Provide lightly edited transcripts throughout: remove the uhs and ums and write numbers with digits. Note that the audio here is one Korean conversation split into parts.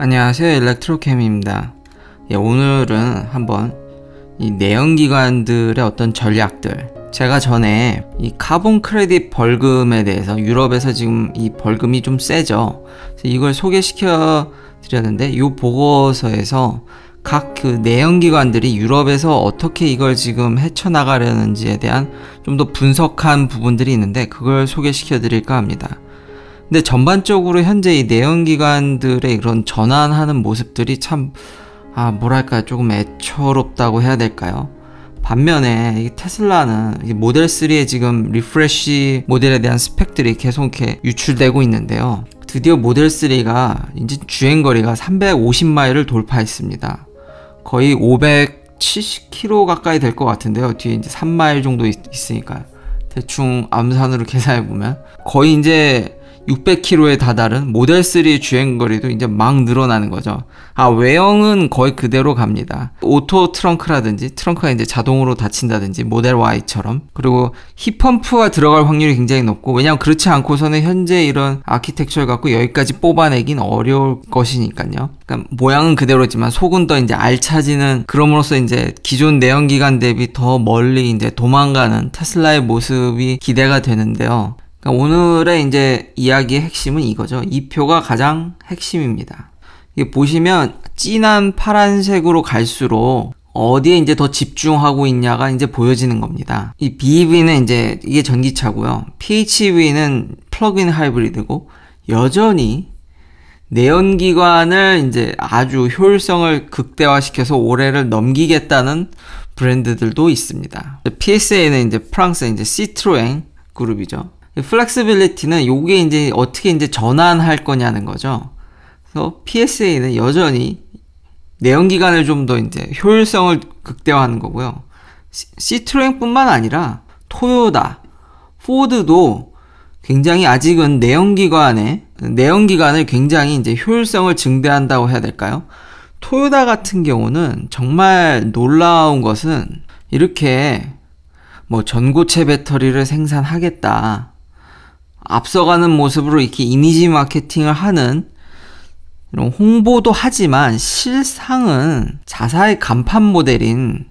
안녕하세요, 일렉트로캠입니다. 오늘은 한번 이 내연기관들의 어떤 전략들, 제가 전에 이 카본 크레딧 벌금에 대해서, 유럽에서 지금 이 벌금이 좀 세죠. 그래서 이걸 소개시켜 드렸는데, 이 보고서에서 각 그 내연기관들이 유럽에서 어떻게 이걸 지금 헤쳐나가려는지에 대한 좀 더 분석한 부분들이 있는데, 그걸 소개시켜 드릴까 합니다. 근데 전반적으로 현재 이 내연기관들의 그런 전환하는 모습들이 참, 뭐랄까, 조금 애처롭다고 해야 될까요? 반면에 이 테슬라는 이 모델 3의 지금 리프레쉬 모델에 대한 스펙들이 계속 이렇게 유출되고 있는데요. 드디어 모델 3가 이제 주행거리가 350마일을 돌파했습니다. 거의 570km 가까이 될 것 같은데요. 뒤에 이제 3마일 정도 있으니까 대충 암산으로 계산해보면 거의 이제 600km에 다다른 모델 3의 주행거리도 이제 막 늘어나는 거죠. 외형은 거의 그대로 갑니다. 오토 트렁크라든지, 트렁크가 이제 자동으로 닫힌다든지, 모델 Y처럼. 그리고 힙펌프가 들어갈 확률이 굉장히 높고, 왜냐면 그렇지 않고서는 현재 이런 아키텍처를 갖고 여기까지 뽑아내긴 어려울 것이니까요. 그러니까 모양은 그대로지만 속은 더 이제 알차지는, 그럼으로써 이제 기존 내연기관 대비 더 멀리 이제 도망가는 테슬라의 모습이 기대가 되는데요. 그러니까 오늘의 이제 이야기의 핵심은 이거죠. 이 표가 가장 핵심입니다. 이게 보시면 진한 파란색으로 갈수록 어디에 이제 더 집중하고 있냐가 이제 보여지는 겁니다. 이 BEV는 이제 이게 전기차고요. PHEV는 플러그인 하이브리드고, 여전히 내연기관을 이제 아주 효율성을 극대화시켜서 올해를 넘기겠다는 브랜드들도 있습니다. PSA는 이제 프랑스의 이제 시트로엥 그룹이죠. 플렉시빌리티는 요게 이제 어떻게 이제 전환할 거냐는 거죠. 그래서 PSA는 여전히 내연기관을 좀 더 이제 효율성을 극대화하는 거고요. 시트로엥뿐만 아니라 토요타, 포드도 굉장히 아직은 내연기관을 굉장히 이제 효율성을 증대한다고 해야 될까요? 토요타 같은 경우는 정말 놀라운 것은 이렇게 뭐 전고체 배터리를 생산하겠다, 앞서가는 모습으로 이렇게 이미지 마케팅을 하는 이런 홍보도 하지만, 실상은 자사의 간판 모델인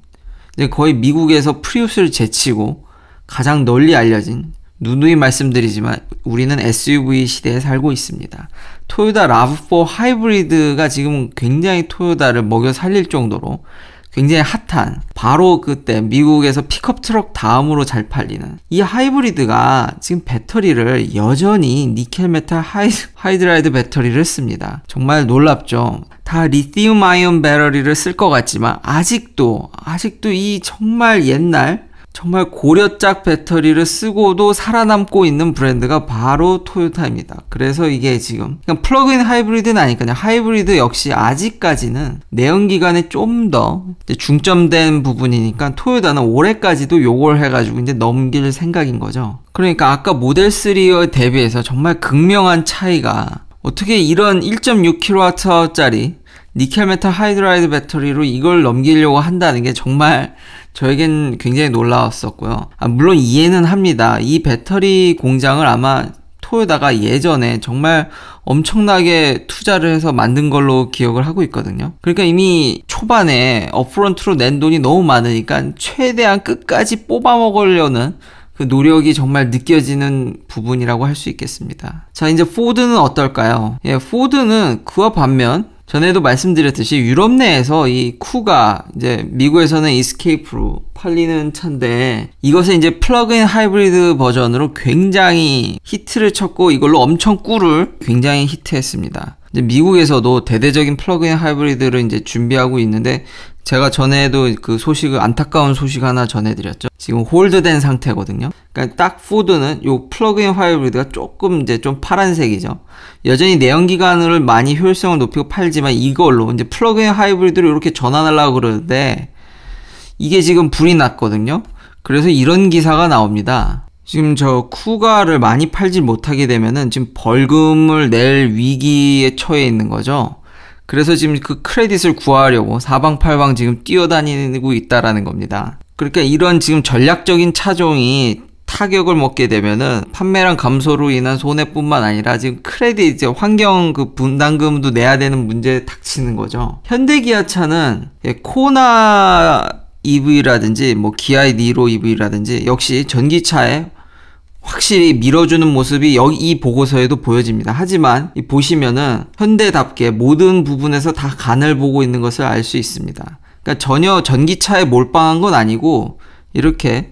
이제 거의 미국에서 프리우스를 제치고 가장 널리 알려진, 누누이 말씀드리지만 우리는 SUV 시대에 살고 있습니다. 토요타 RAV4 하이브리드가 지금 굉장히 토요타를 먹여 살릴 정도로 굉장히 핫한, 바로 그때 미국에서 픽업 트럭 다음으로 잘 팔리는 이 하이브리드가 지금 배터리를 여전히 니켈 메탈 하이드라이드 배터리를 씁니다. 정말 놀랍죠. 다 리튬 아이온 배터리를 쓸 것 같지만 아직도 이 정말 옛날, 정말 고려짝 배터리를 쓰고도 살아남고 있는 브랜드가 바로 토요타입니다. 그래서 이게 지금 그냥 플러그인 하이브리드는 아니니까요. 하이브리드 역시 아직까지는 내연기관에 좀 더 중점된 부분이니까 토요타는 올해까지도 요걸 해가지고 이제 넘길 생각인 거죠. 그러니까 아까 모델 3에 대비해서 정말 극명한 차이가, 어떻게 이런 1.6kWh짜리 니켈 메탈 하이드라이드 배터리로 이걸 넘기려고 한다는 게 정말 저에겐 굉장히 놀라웠었고요. 물론 이해는 합니다. 이 배터리 공장을 아마 토요타가 예전에 정말 엄청나게 투자를 해서 만든 걸로 기억을 하고 있거든요. 그러니까 이미 초반에 업프론트로 낸 돈이 너무 많으니까 최대한 끝까지 뽑아먹으려는 그 노력이 정말 느껴지는 부분이라고 할 수 있겠습니다. 자, 이제 포드는 어떨까요? 포드는 그와 반면, 전에도 말씀드렸듯이 유럽 내에서 이 쿠가 이제 미국에서는 이스케이프로 팔리는 차인데, 이것은 이제 플러그인 하이브리드 버전으로 굉장히 히트를 쳤고, 이걸로 엄청 꿀을 굉장히 히트했습니다. 이제 미국에서도 대대적인 플러그인 하이브리드를 이제 준비하고 있는데, 제가 전에도 그 소식을, 안타까운 소식 하나 전해드렸죠. 지금 홀드된 상태거든요. 그러니까 딱 포드는 요 플러그인 하이브리드가 조금 이제 좀 파란색이죠. 여전히 내연기관을 많이 효율성을 높이고 팔지만 이걸로 이제 플러그인 하이브리드로 이렇게 전환하려고 그러는데 이게 지금 불이 났거든요. 그래서 이런 기사가 나옵니다. 지금 저 쿠가를 많이 팔지 못하게 되면은 지금 벌금을 낼 위기에 처해 있는 거죠. 그래서 지금 그 크레딧을 구하려고 사방팔방 지금 뛰어다니고 있다라는 겁니다. 그러니까 이런 지금 전략적인 차종이 타격을 먹게 되면은 판매량 감소로 인한 손해뿐만 아니라 지금 크레딧 이제 환경 그 분담금도 내야 되는 문제에 닥치는 거죠. 현대기아차는 코나 EV라든지 뭐 기아 니로 EV라든지 역시 전기차에 확실히 밀어주는 모습이 여기 이 보고서에도 보여집니다. 하지만 보시면은 현대답게 모든 부분에서 다 간을 보고 있는 것을 알 수 있습니다. 그러니까 전혀 전기차에 몰빵한 건 아니고 이렇게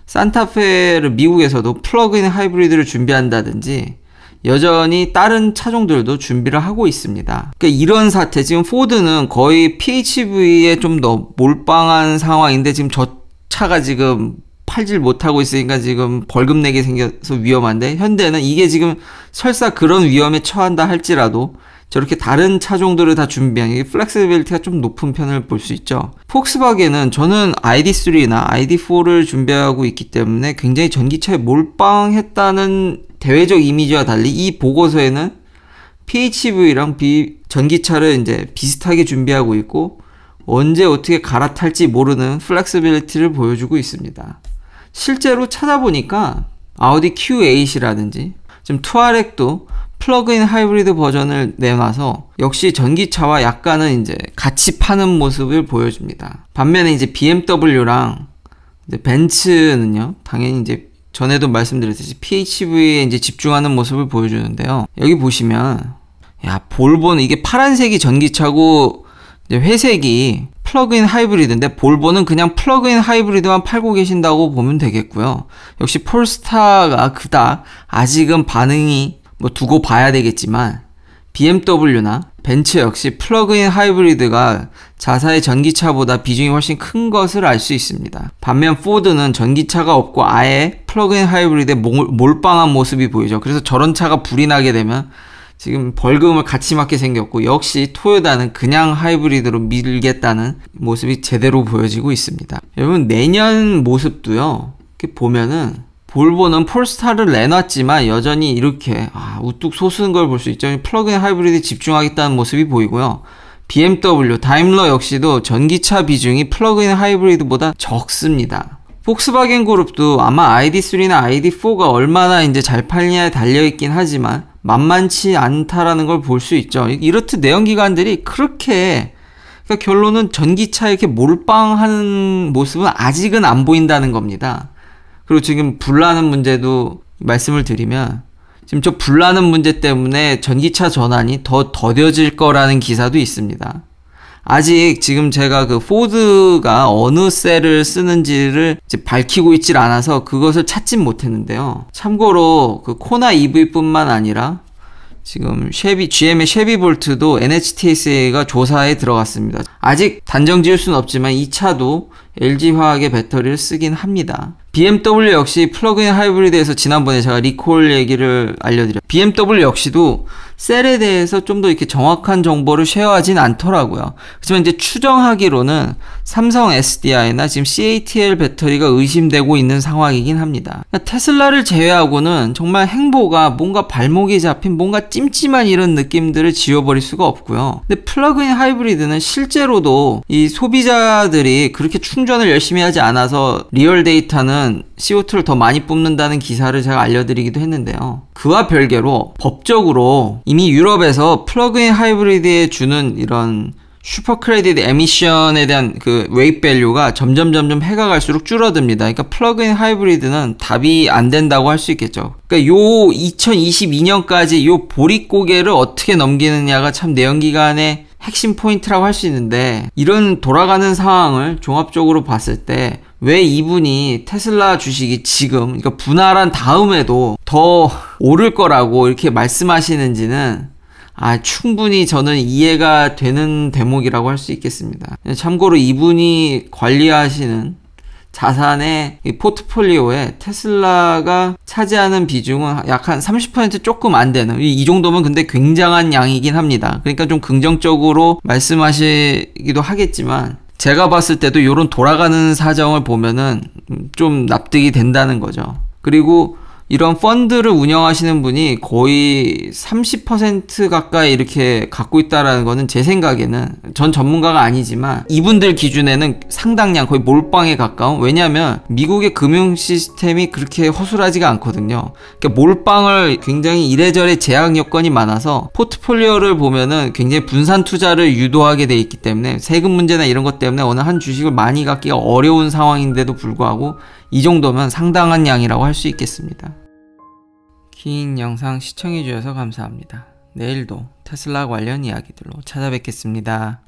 산타페를 미국에서도 플러그인 하이브리드를 준비한다든지 여전히 다른 차종들도 준비를 하고 있습니다. 그러니까 이런 사태, 지금 포드는 거의 PHEV에 좀 더 몰빵한 상황인데 지금 저 차가 지금 팔질 못하고 있으니까 지금 벌금 내게 생겨서 위험한데, 현대는 이게 지금 설사 그런 위험에 처한다 할지라도 저렇게 다른 차종들을 다 준비한 게 플렉시빌리티가 좀 높은 편을 볼 수 있죠. 폭스바겐은 저는 ID3나 ID4를 준비하고 있기 때문에 굉장히 전기차에 몰빵했다는 대외적 이미지와 달리 이 보고서에는 PHEV랑 전기차를 이제 비슷하게 준비하고 있고 언제 어떻게 갈아탈지 모르는 플렉시빌리티를 보여주고 있습니다. 실제로 찾아보니까 아우디 Q8이라든지 지금 투아렉도 플러그인 하이브리드 버전을 내놔서 역시 전기차와 약간은 이제 같이 파는 모습을 보여줍니다. 반면에 이제 BMW랑 이제 벤츠는요, 당연히 이제 전에도 말씀드렸듯이 PHEV에 이제 집중하는 모습을 보여주는데요. 여기 보시면, 야, 볼보는 이게 파란색이 전기차고 이제 회색이 플러그인 하이브리드인데 볼보는 그냥 플러그인 하이브리드만 팔고 계신다고 보면 되겠고요. 역시 폴스타가 그닥 아직은 반응이 뭐 두고 봐야 되겠지만 BMW나 벤츠 역시 플러그인 하이브리드가 자사의 전기차보다 비중이 훨씬 큰 것을 알 수 있습니다. 반면 포드는 전기차가 없고 아예 플러그인 하이브리드에 몰빵한 모습이 보이죠. 그래서 저런 차가 불이 나게 되면 지금 벌금을 같이 맞게 생겼고, 역시 토요타는 그냥 하이브리드로 밀겠다는 모습이 제대로 보여지고 있습니다. 여러분, 내년 모습도요, 이렇게 보면은 볼보는 폴스타를 내놨지만 여전히 이렇게 우뚝 솟은 걸 볼 수 있죠. 플러그인 하이브리드에 집중하겠다는 모습이 보이고요. BMW, 다임러 역시도 전기차 비중이 플러그인 하이브리드보다 적습니다. 폭스바겐 그룹도 아마 ID3나 ID4가 얼마나 이제 잘 팔리냐에 달려있긴 하지만 만만치 않다라는 걸 볼 수 있죠. 이렇듯 내연기관들이 그렇게, 그러니까 결론은 전기차에 이렇게 몰빵하는 모습은 아직은 안 보인다는 겁니다. 그리고 지금 불나는 문제도 말씀을 드리면, 지금 저 불나는 문제 때문에 전기차 전환이 더 더뎌질 거라는 기사도 있습니다. 아직 지금 제가 그 포드가 어느 셀을 쓰는지를 이제 밝히고 있질 않아서 그것을 찾진 못했는데요. 참고로 그 코나 EV뿐만 아니라 지금 GM의 쉐비볼트도 NHTSA가 조사에 들어갔습니다. 아직 단정 지을 수는 없지만 이 차도 LG화학의 배터리를 쓰긴 합니다. BMW 역시 플러그인 하이브리드에서 지난번에 제가 리콜 얘기를 알려드렸죠. BMW 역시도 셀에 대해서 좀 더 이렇게 정확한 정보를 쉐어하진 않더라고요. 하지만 이제 추정하기로는 삼성 SDI나 지금 CATL 배터리가 의심되고 있는 상황이긴 합니다. 그러니까 테슬라를 제외하고는 정말 행보가 뭔가 발목이 잡힌 뭔가 찜찜한 이런 느낌들을 지워버릴 수가 없고요. 근데 플러그인 하이브리드는 실제로도 이 소비자들이 그렇게 충전을 열심히 하지 않아서 리얼 데이터는 CO2를 더 많이 뿜는다는 기사를 제가 알려드리기도 했는데요. 그와 별개로 법적으로 이미 유럽에서 플러그인 하이브리드에 주는 이런 슈퍼 크레딧 에미션에 대한 그 웨이트 밸류가 점점 해가 갈수록 줄어듭니다. 그러니까 플러그인 하이브리드는 답이 안 된다고 할 수 있겠죠. 그러니까 요 2022년까지 요 보릿고개를 어떻게 넘기느냐가 참 내연기관의 핵심 포인트라고 할 수 있는데, 이런 돌아가는 상황을 종합적으로 봤을 때 왜 이분이 테슬라 주식이 지금, 그러니까 분할한 다음에도 더 오를 거라고 이렇게 말씀하시는지는 충분히 저는 이해가 되는 대목이라고 할 수 있겠습니다. 참고로 이분이 관리하시는 자산의 이 포트폴리오에 테슬라가 차지하는 비중은 약 한 30% 조금 안 되는, 이 정도면 근데 굉장한 양이긴 합니다. 그러니까 좀 긍정적으로 말씀하시기도 하겠지만 제가 봤을 때도 이런 돌아가는 사정을 보면은 좀 납득이 된다는 거죠. 그리고 이런 펀드를 운영하시는 분이 거의 30% 가까이 이렇게 갖고 있다라는 거는 제 생각에는, 전 전문가가 아니지만 이분들 기준에는 상당량, 거의 몰빵에 가까운, 왜냐하면 미국의 금융 시스템이 그렇게 허술하지가 않거든요. 그러니까 몰빵을 굉장히 이래저래 제약 여건이 많아서 포트폴리오를 보면은 굉장히 분산 투자를 유도하게 돼 있기 때문에 세금 문제나 이런 것 때문에 어느 한 주식을 많이 갖기가 어려운 상황인데도 불구하고 이 정도면 상당한 양이라고 할 수 있겠습니다. 긴 영상 시청해주셔서 감사합니다. 내일도 테슬라 관련 이야기들로 찾아뵙겠습니다.